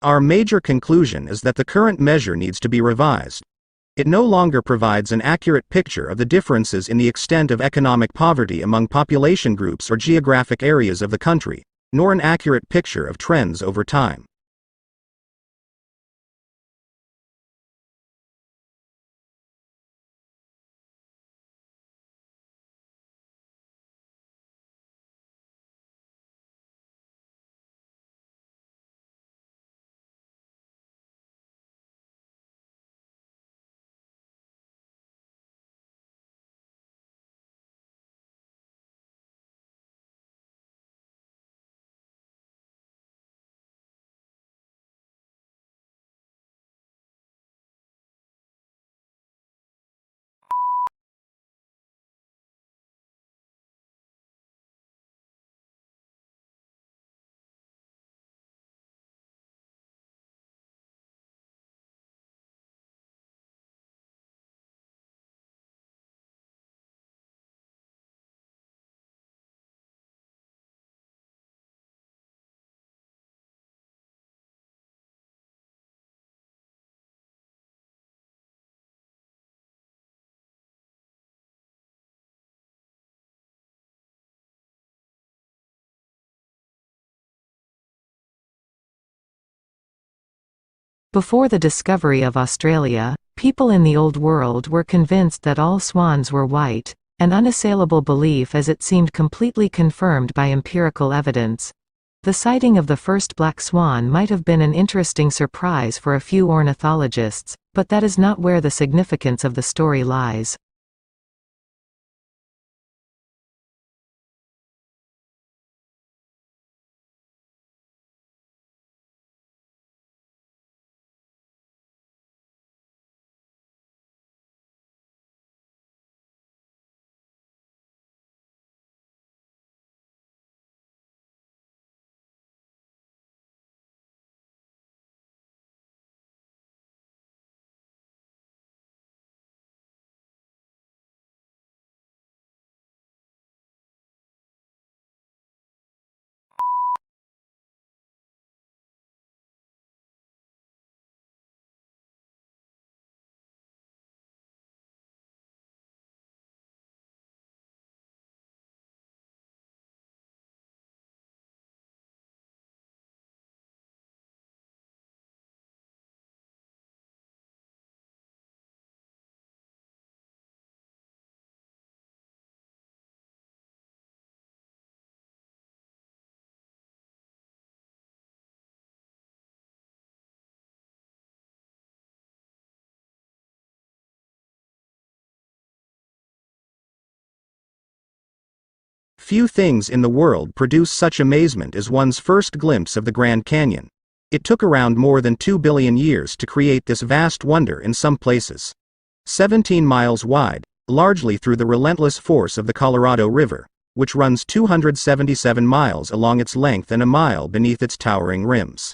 Our major conclusion is that the current measure needs to be revised. It no longer provides an accurate picture of the differences in the extent of economic poverty among population groups or geographic areas of the country, nor an accurate picture of trends over time. Before the discovery of Australia, people in the Old World were convinced that all swans were white, an unassailable belief as it seemed completely confirmed by empirical evidence. The sighting of the first black swan might have been an interesting surprise for a few ornithologists, but that is not where the significance of the story lies. Few things in the world produce such amazement as one's first glimpse of the Grand Canyon. It took around more than 2 billion years to create this vast wonder in some places. 17 miles wide, largely through the relentless force of the Colorado River, which runs 277 miles along its length and a mile beneath its towering rims.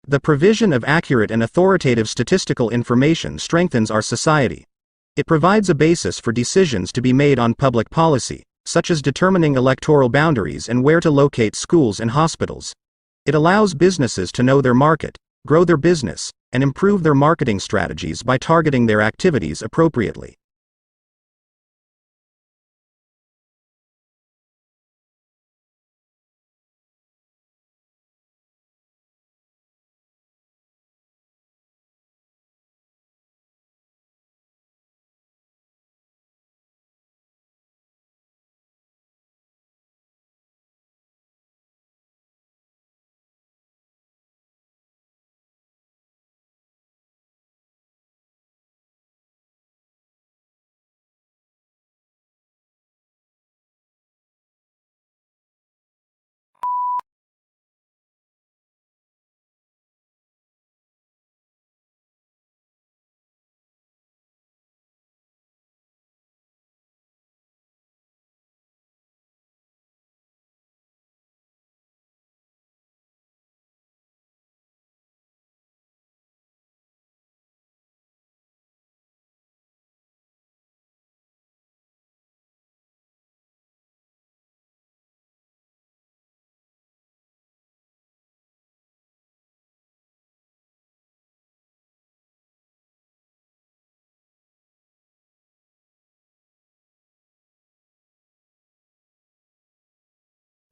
The provision of accurate and authoritative statistical information strengthens our society. It provides a basis for decisions to be made on public policy, such as determining electoral boundaries and where to locate schools and hospitals. It allows businesses to know their market, grow their business, and improve their marketing strategies by targeting their activities appropriately.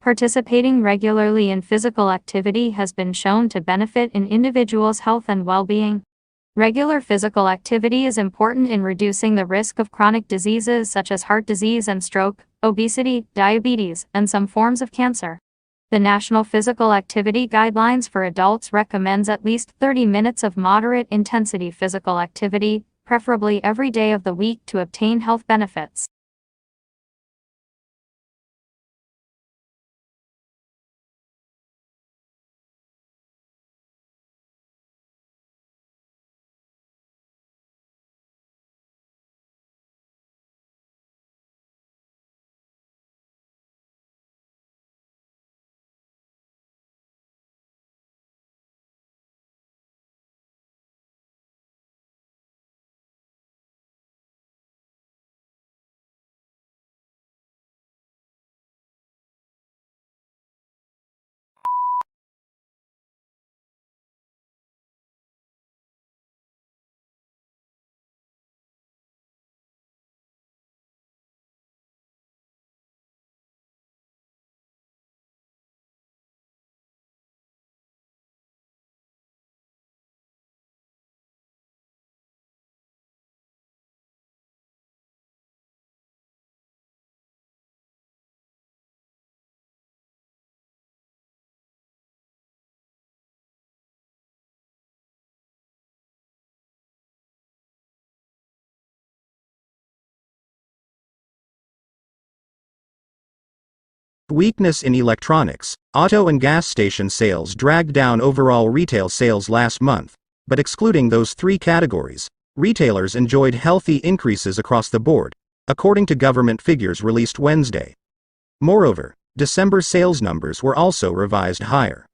Participating regularly in physical activity has been shown to benefit an individual's health and well-being. Regular physical activity is important in reducing the risk of chronic diseases such as heart disease and stroke, obesity, diabetes, and some forms of cancer. The National Physical Activity Guidelines for Adults recommends at least 30 minutes of moderate intensity physical activity, preferably every day of the week, to obtain health benefits. Weakness in electronics, auto and gas station sales dragged down overall retail sales last month, but excluding those three categories, retailers enjoyed healthy increases across the board, according to government figures released Wednesday. Moreover, December sales numbers were also revised higher.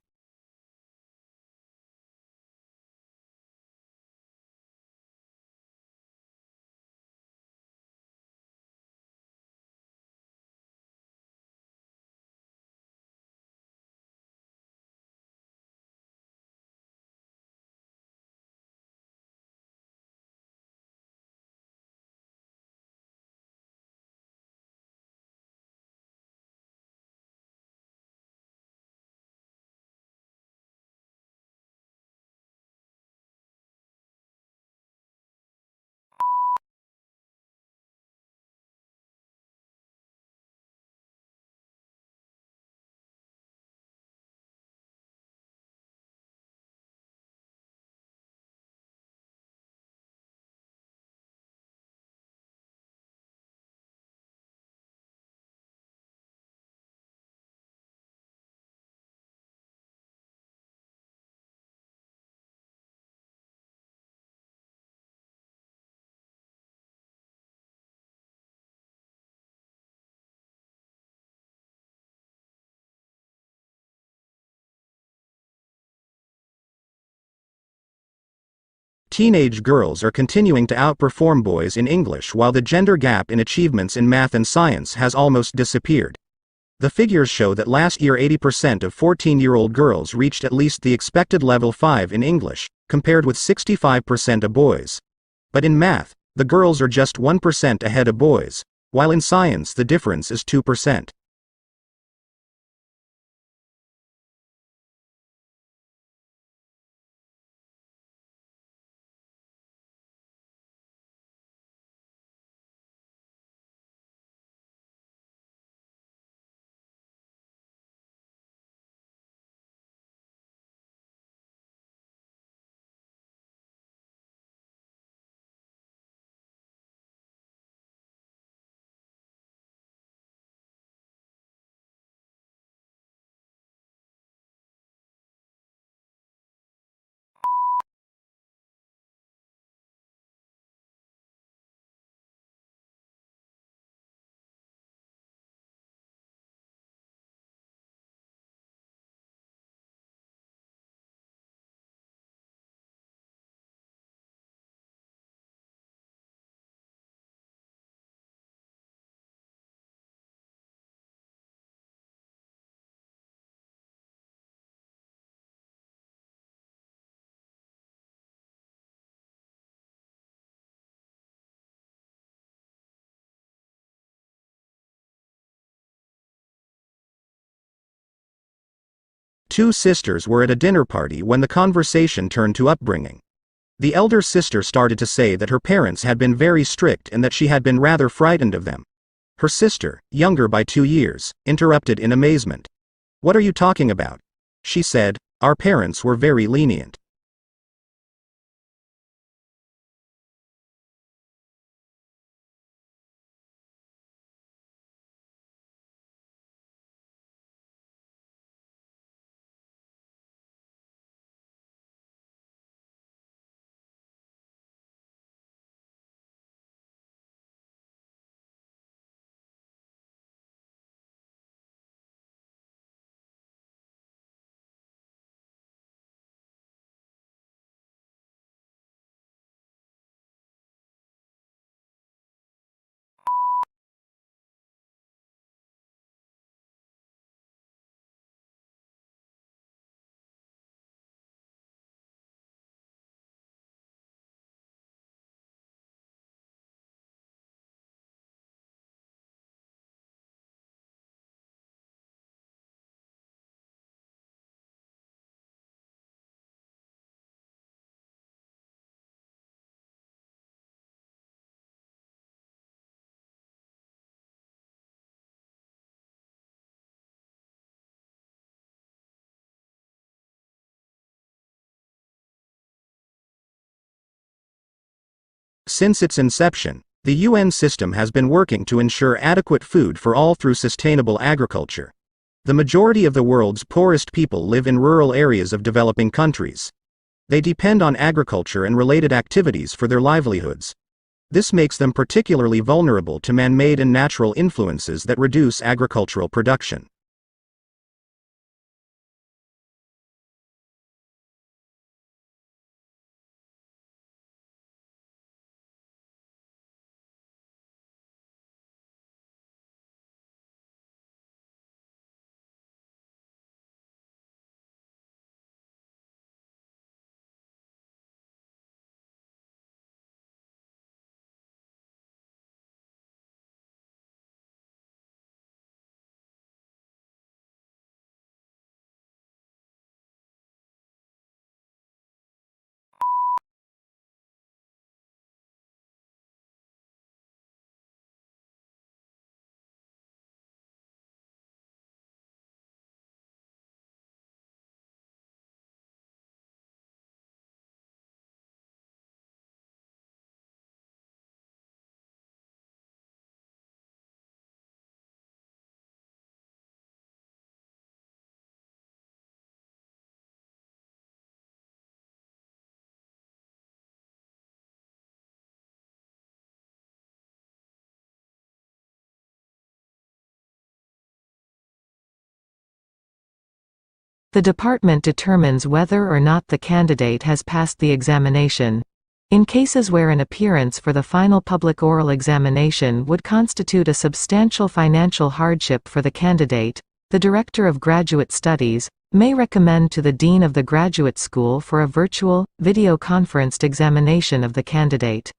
Teenage girls are continuing to outperform boys in English while the gender gap in achievements in math and science has almost disappeared. The figures show that last year 80% of 14-year-old girls reached at least the expected level 5 in English, compared with 65% of boys. But in math, the girls are just 1% ahead of boys, while in science the difference is 2%. Two sisters were at a dinner party when the conversation turned to upbringing. The elder sister started to say that her parents had been very strict and that she had been rather frightened of them. Her sister, younger by 2 years, interrupted in amazement. "What are you talking about?" She said, "Our parents were very lenient." Since its inception, the UN system has been working to ensure adequate food for all through sustainable agriculture. The majority of the world's poorest people live in rural areas of developing countries. They depend on agriculture and related activities for their livelihoods. This makes them particularly vulnerable to man-made and natural influences that reduce agricultural production. The department determines whether or not the candidate has passed the examination. In cases where an appearance for the final public oral examination would constitute a substantial financial hardship for the candidate, the Director of Graduate Studies may recommend to the Dean of the Graduate School for a virtual, video-conferenced examination of the candidate.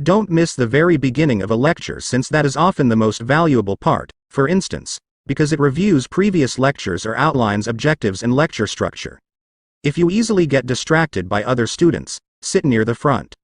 Don't miss the very beginning of a lecture, since that is often the most valuable part, for instance, because it reviews previous lectures or outlines objectives and lecture structure. If you easily get distracted by other students, sit near the front.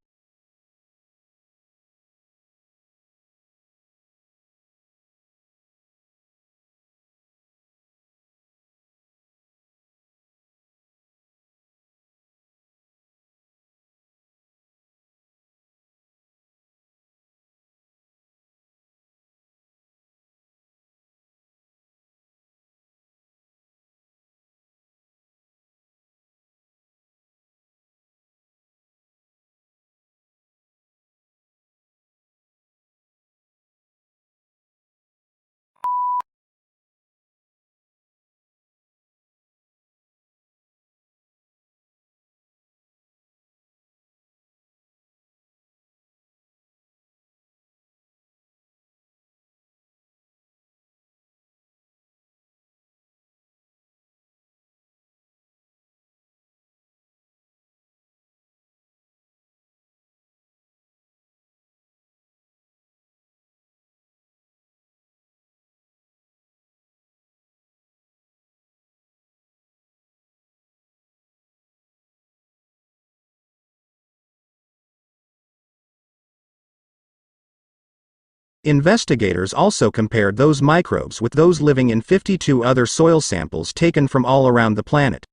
Investigators also compared those microbes with those living in 52 other soil samples taken from all around the planet.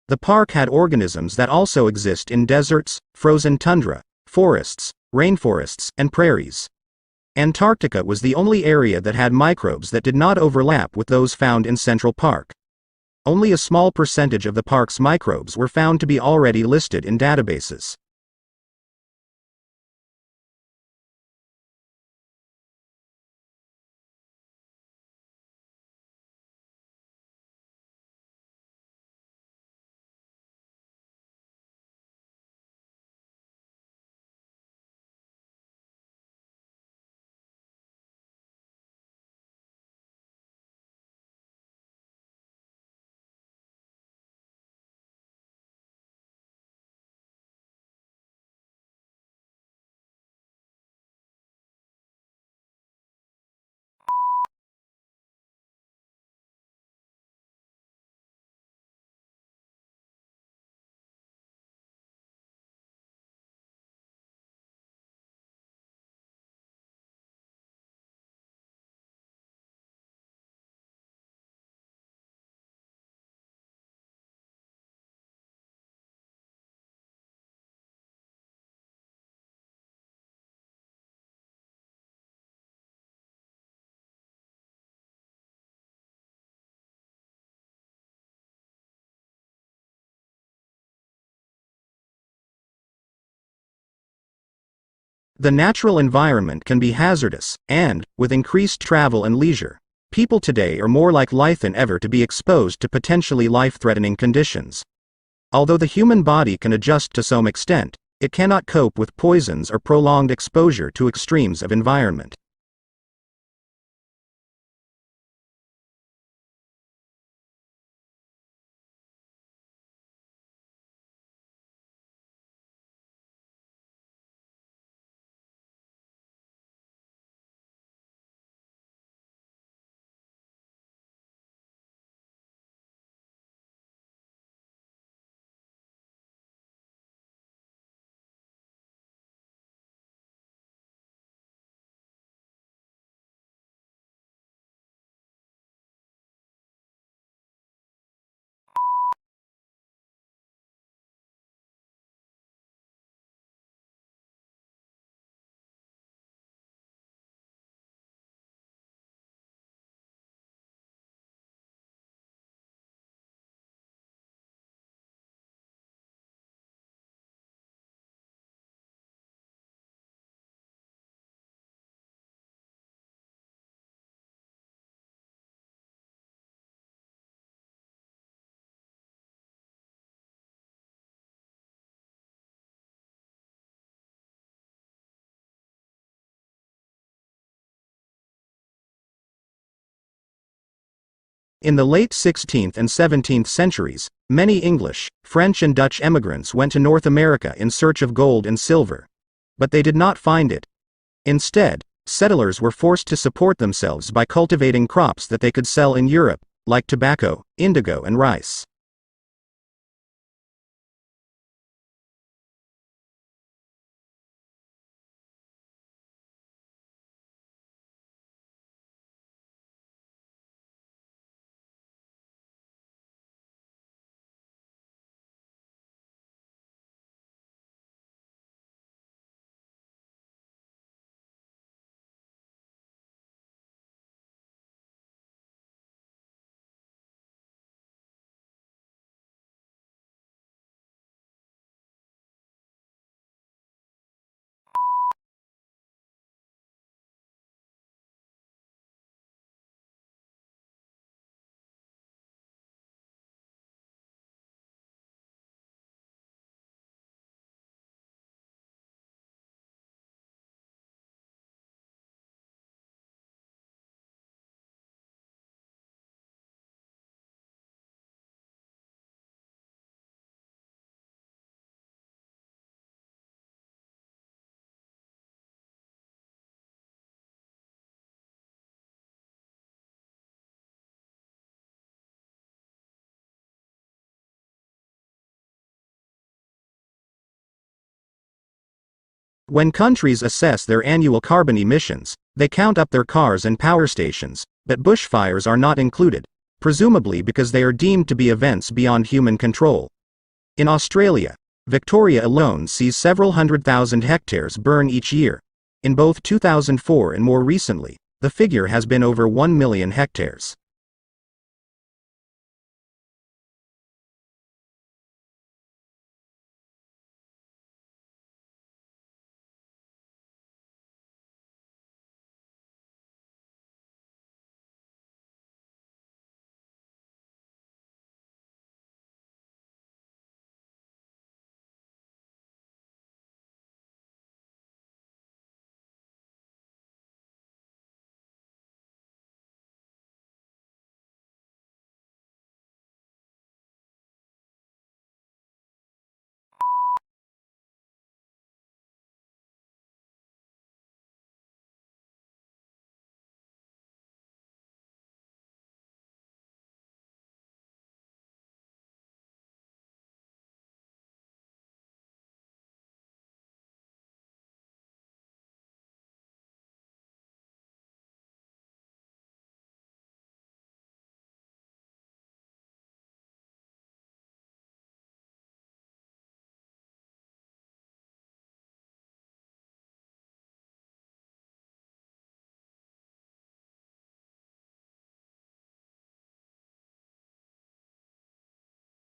The park had organisms that also exist in deserts, frozen tundra, forests, rainforests, and prairies. Antarctica was the only area that had microbes that did not overlap with those found in Central Park. Only a small percentage of the park's microbes were found to be already listed in databases. The natural environment can be hazardous, and, with increased travel and leisure, people today are more likely than ever to be exposed to potentially life-threatening conditions. Although the human body can adjust to some extent, It cannot cope with poisons or prolonged exposure to extremes of environment. In the late 16th and 17th centuries, many English, French and Dutch emigrants went to North America in search of gold and silver. But they did not find it. Instead, settlers were forced to support themselves by cultivating crops that they could sell in Europe, like tobacco, indigo and rice. When countries assess their annual carbon emissions, they count up their cars and power stations, but bushfires are not included, presumably because they are deemed to be events beyond human control. In Australia, Victoria alone sees several 100,000 hectares burn each year. In both 2004 and more recently, the figure has been over 1 million hectares.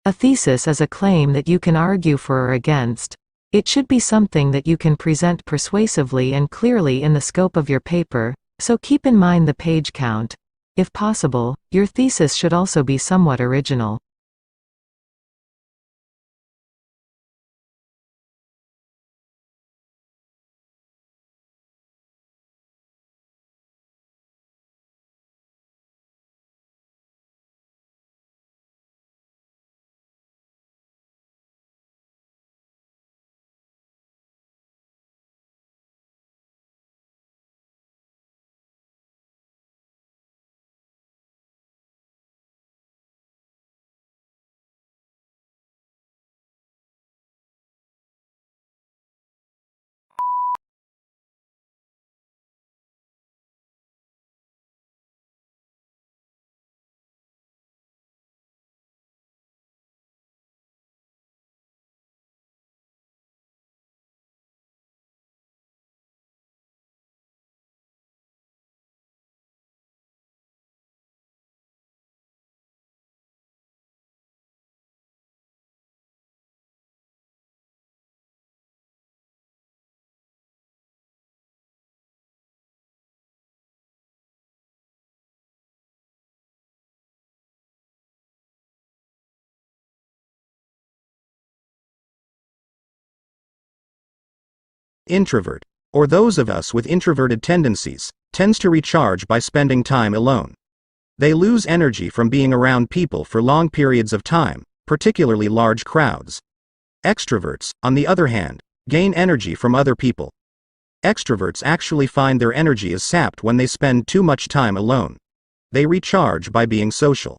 A thesis is a claim that you can argue for or against. It should be something that you can present persuasively and clearly in the scope of your paper, so keep in mind the page count. If possible, your thesis should also be somewhat original. Introvert, or those of us with introverted tendencies, tends to recharge by spending time alone. They lose energy from being around people for long periods of time, particularly large crowds. Extroverts, on the other hand, gain energy from other people. Extroverts actually find their energy is sapped when they spend too much time alone. They recharge by being social.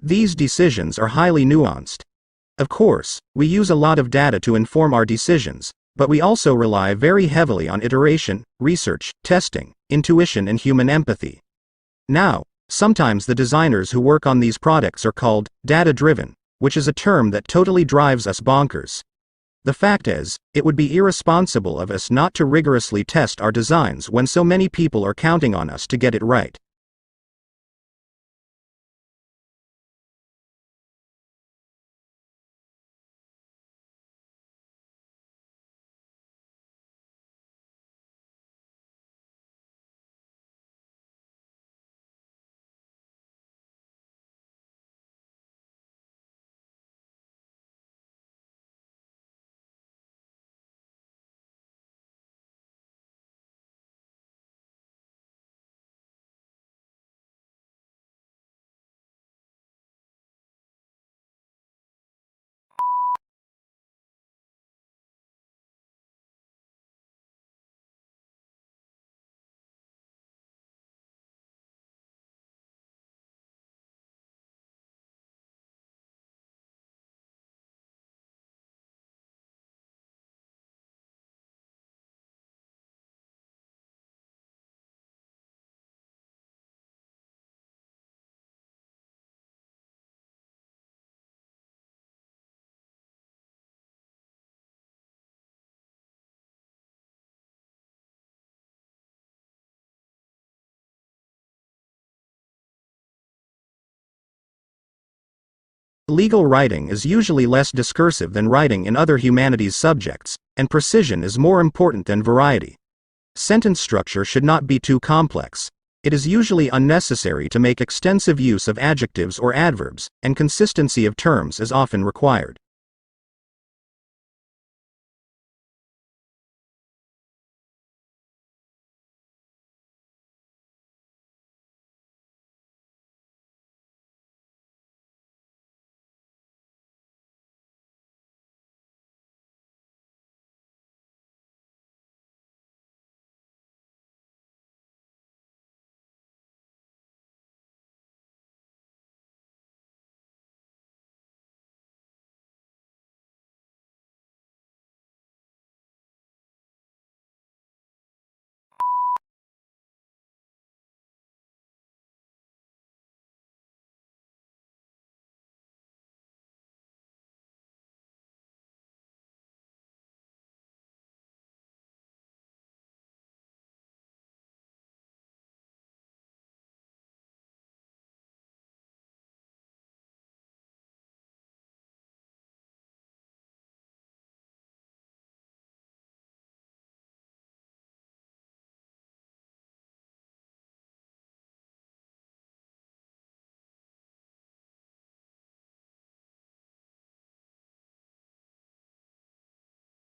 These decisions are highly nuanced. Of course, we use a lot of data to inform our decisions, but we also rely very heavily on iteration, research, testing, intuition, and human empathy. Now, sometimes the designers who work on these products are called data-driven, which is a term that totally drives us bonkers. The fact is, it would be irresponsible of us not to rigorously test our designs when so many people are counting on us to get it right. Legal writing is usually less discursive than writing in other humanities subjects, and precision is more important than variety. Sentence structure should not be too complex. It is usually unnecessary to make extensive use of adjectives or adverbs, and consistency of terms is often required.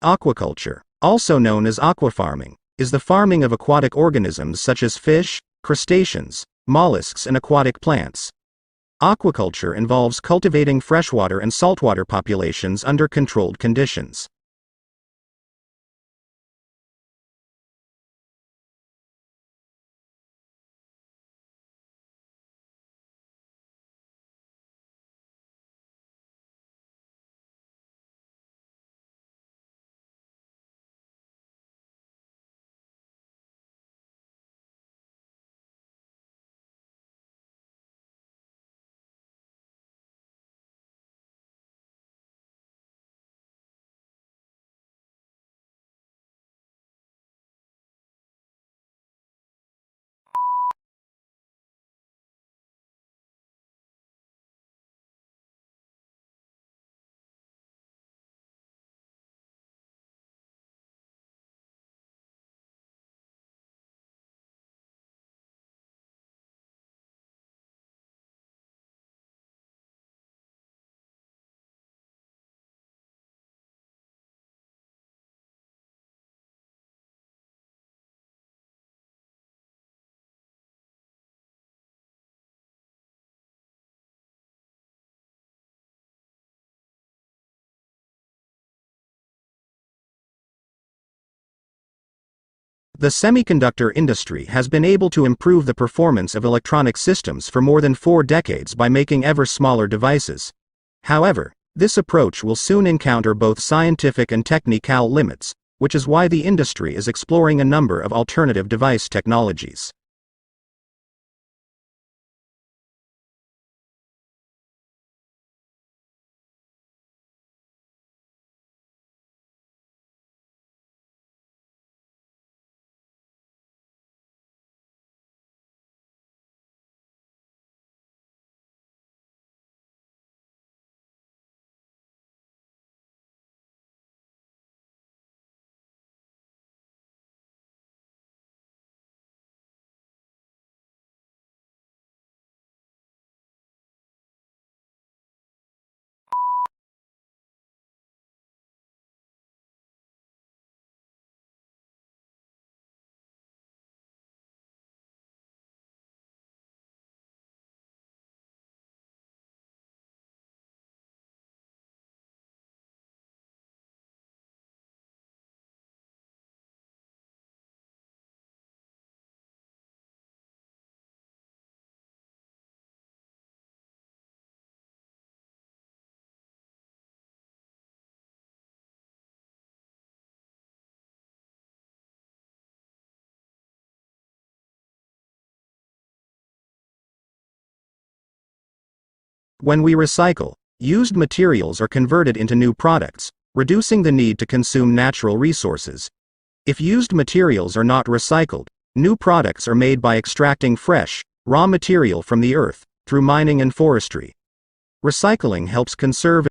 Aquaculture, also known as aquafarming, is the farming of aquatic organisms such as fish, crustaceans, mollusks, and aquatic plants. Aquaculture involves cultivating freshwater and saltwater populations under controlled conditions. The semiconductor industry has been able to improve the performance of electronic systems for more than 4 decades by making ever smaller devices. However, this approach will soon encounter both scientific and technical limits, which is why the industry is exploring a number of alternative device technologies. When we recycle, used materials are converted into new products, reducing the need to consume natural resources. If used materials are not recycled, new products are made by extracting fresh, raw material from the earth, through mining and forestry. Recycling helps conserve